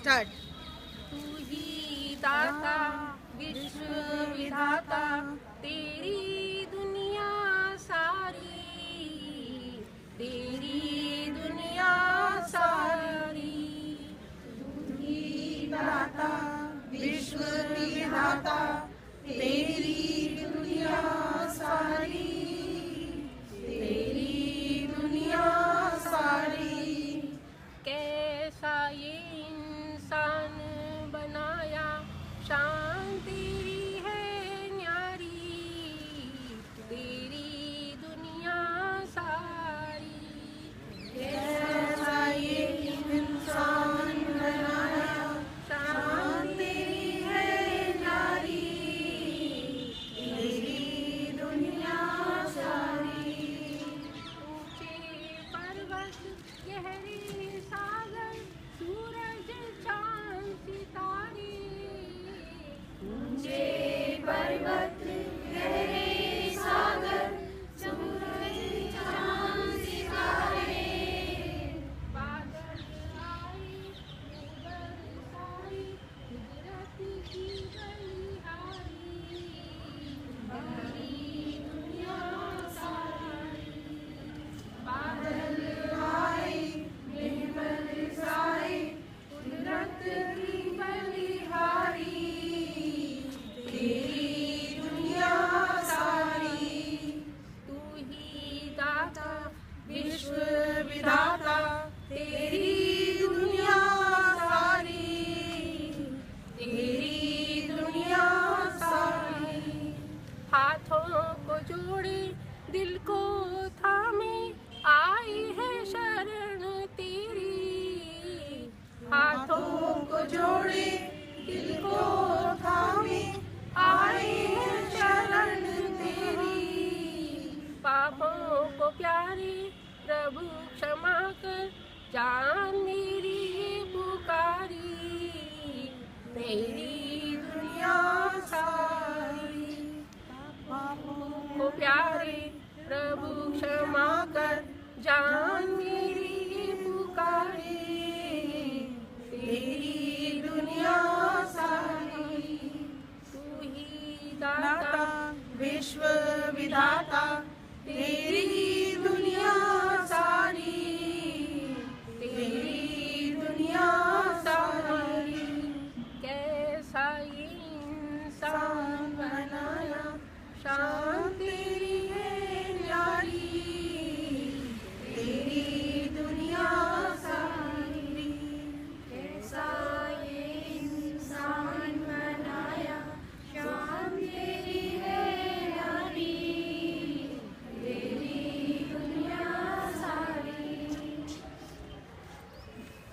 Start. तू ही दाता विश्व विधाता, तेरी दुनिया सारी, तेरी दुनिया सारी। तू ही दाता विश्व विधाता, तेरी दुनिया सारी, तेरी दुनिया सारी। कैसा ये इंसान बनाया, शान तेरी है न्यारी, तेरी दुनिया सारी। कैसा ये इंसान बनाया, शान तेरी है न्यारी, तेरी दुनिया सारी। ऊंचे पर्वत गहरे सागर, सूरज चांद सितारे, ऊंचे पर्वत गहरे सागर, सूरज चांद सितारे। बादल आए बरसाए, कुदरत की बलिहारी, तेरी दुनिया सारी। बादल आए बरसाए, कुदरत की बलिहारी, तेरी दुनिया सारी। तू ही दाता विश्व विधाता, तेरी दुनिया सारी, तेरी दुनिया सारी। हाथों को जोड़े दिल को थामे, आई है शरण तेरी। हाथों को जोड़े दिल को थामे, आए हैं शरण तेरी। पापों को प्यारे प्रभु क्षमा कर, जान मेरी